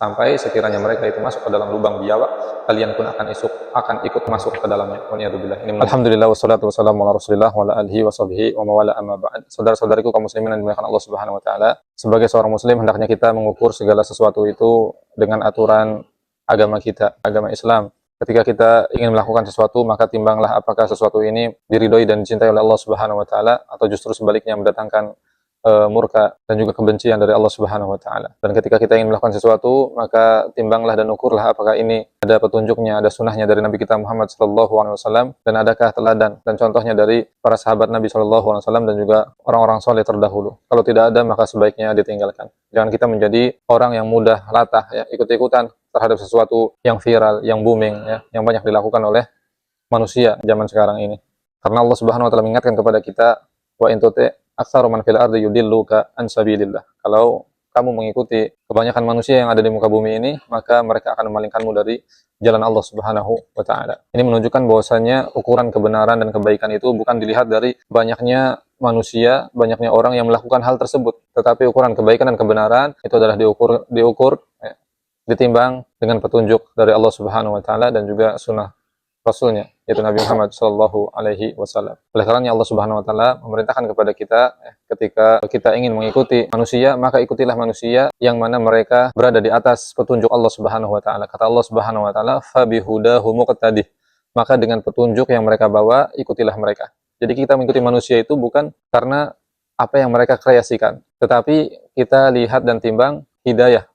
sampai sekiranya mereka itu masuk ke dalam lubang biawak, kalian pun akan ikut masuk ke dalamnya. Alhamdulillah wassalatu wassalamu ala Rasulillah wa ala alihi wa sahbihi wa mawala amma ba'd. Saudara-saudariku kaum muslimin yang dimuliakan Allah Subhanahu wa taala, sebagai seorang muslim hendaknya kita mengukur segala sesuatu itu dengan aturan agama kita, agama Islam. Ketika kita ingin melakukan sesuatu, maka timbanglah apakah sesuatu ini diridhoi dan dicintai oleh Allah Subhanahu wa taala atau justru sebaliknya mendatangkan murka dan juga kebencian dari Allah Subhanahu wa taala. Dan ketika kita ingin melakukan sesuatu, maka timbanglah dan ukurlah apakah ini ada petunjuknya, ada sunnahnya dari Nabi kita Muhammad sallallahu alaihi wasallam, dan adakah teladan dan contohnya dari para sahabat Nabi sallallahu alaihi wasallam dan juga orang-orang soleh terdahulu. Kalau tidak ada, maka sebaiknya ditinggalkan. Jangan kita menjadi orang yang mudah latah ya, ikut-ikutan terhadap sesuatu yang viral, yang booming ya, yang banyak dilakukan oleh manusia zaman sekarang ini. Karena Allah Subhanahu wa taala mengingatkan kepada kita, wa in tuti aktsaru man fil ardi yudilluka an sabilillah. Kalau kamu mengikuti kebanyakan manusia yang ada di muka bumi ini, maka mereka akan memalingkanmu dari jalan Allah Subhanahu wa taala. Ini menunjukkan bahwasanya ukuran kebenaran dan kebaikan itu bukan dilihat dari banyaknya manusia, banyaknya orang yang melakukan hal tersebut, tetapi ukuran kebaikan dan kebenaran itu adalah diukur ditimbang dengan petunjuk dari Allah Subhanahu wa taala dan juga sunnah Rasulnya, yaitu Nabi Muhammad sallallahu alaihi wasallam. Oleh karenanya Allah Subhanahu wa taala memerintahkan kepada kita ketika kita ingin mengikuti manusia, maka ikutilah manusia yang mana mereka berada di atas petunjuk Allah Subhanahu wa taala. Kata Allah Subhanahu wa taala, "Fa bihudahu muqtadih." Maka dengan petunjuk yang mereka bawa, ikutilah mereka. Jadi kita mengikuti manusia itu bukan karena apa yang mereka kreasikan, tetapi kita lihat dan timbang hidayah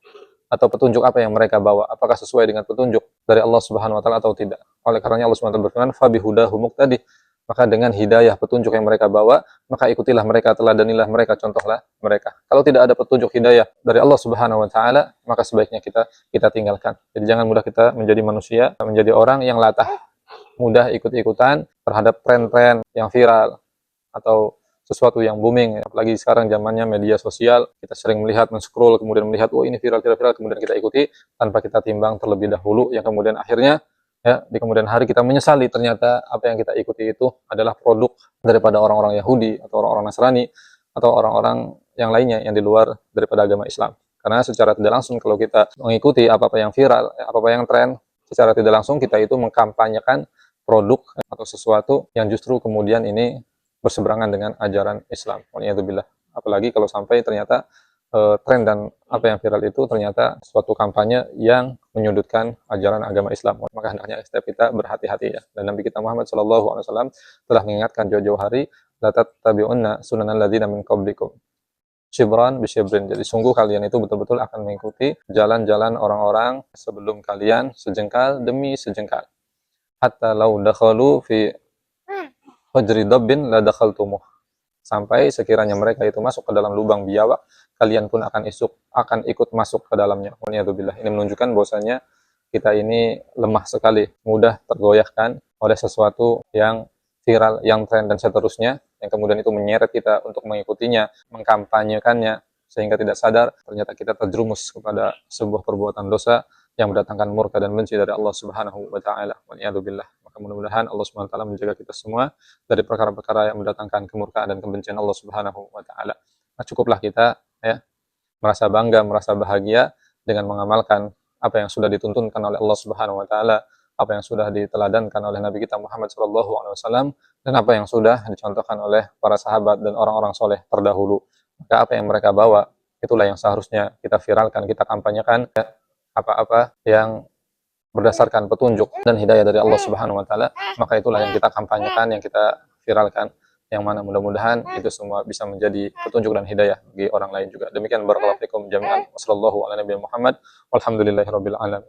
atau petunjuk apa yang mereka bawa, apakah sesuai dengan petunjuk dari Allah Subhanahu wa taala atau tidak. Oleh karenanya Allah Subhanahu wa taala berfirman, "Fa bihudahu muqtadih." Maka dengan hidayah petunjuk yang mereka bawa, maka ikutilah mereka, teladanilah mereka, contohlah mereka. Kalau tidak ada petunjuk hidayah dari Allah Subhanahu wa taala, maka sebaiknya kita tinggalkan. Jadi jangan mudah kita menjadi manusia, menjadi orang yang latah, mudah ikut-ikutan terhadap tren-tren yang viral atau sesuatu yang booming, apalagi sekarang zamannya media sosial, kita sering melihat, men-scroll, kemudian melihat, oh ini viral, kemudian kita ikuti tanpa kita timbang terlebih dahulu, yang kemudian akhirnya ya di kemudian hari kita menyesali ternyata apa yang kita ikuti itu adalah produk daripada orang-orang Yahudi atau orang-orang Nasrani atau orang-orang yang lainnya yang di luar daripada agama Islam. Karena secara tidak langsung kalau kita mengikuti apa-apa yang viral, apa-apa yang tren, secara tidak langsung kita itu mengkampanyekan produk atau sesuatu yang justru kemudian ini berseberangan dengan ajaran Islam. Waliyadzubillah. Apalagi kalau sampai ternyata tren dan apa yang viral itu ternyata suatu kampanye yang menyudutkan ajaran agama Islam. Maka hendaknya setiap kita berhati-hati ya. Dan Nabi kita Muhammad sallallahu alaihi wasallam telah mengingatkan jauh-jauh hari, la tattabi'unna sunanal ladzina min qablikum. Shibran bi shibrin. Jadi sungguh kalian itu betul-betul akan mengikuti jalan-jalan orang-orang sebelum kalian sejengkal demi sejengkal. Hatta law dakhalu fi hujri dabbin la dakhaltumuh. Sampai sekiranya mereka itu masuk ke dalam lubang biawak, kalian pun akan ikut masuk ke dalamnya. Waliyadzubillah. Ini menunjukkan bahwasanya kita ini lemah sekali, mudah tergoyahkan oleh sesuatu yang viral, yang tren dan seterusnya, yang kemudian itu menyeret kita untuk mengikutinya, mengkampanyekannya, sehingga tidak sadar ternyata kita terjerumus kepada sebuah perbuatan dosa yang mendatangkan murka dan benci dari Allah Subhanahu wa taala. Waliyadzubillah. Maka mudah-mudahan Allah Subhanahu wa taala menjaga kita semua dari perkara-perkara yang mendatangkan kemurkaan dan kebencian Allah Subhanahu wa taala. Nah, cukuplah kita ya merasa bangga, merasa bahagia dengan mengamalkan apa yang sudah dituntunkan oleh Allah Subhanahu wa taala, apa yang sudah diteladankan oleh Nabi kita Muhammad sallallahu alaihi wasallam, dan apa yang sudah dicontohkan oleh para sahabat dan orang-orang soleh terdahulu. Maka apa yang mereka bawa, itulah yang seharusnya kita viralkan, kita kampanyekan ya, apa-apa yang berdasarkan petunjuk dan hidayah dari Allah Subhanahu wa taala, maka itulah yang kita kampanyekan, yang kita viralkan, yang mana mudah-mudahan itu semua bisa menjadi petunjuk dan hidayah bagi orang lain juga. Demikian barakallahu fikum jami'an. Wassallallahu ala nabiyina Muhammad walhamdulillahirabbil alamin.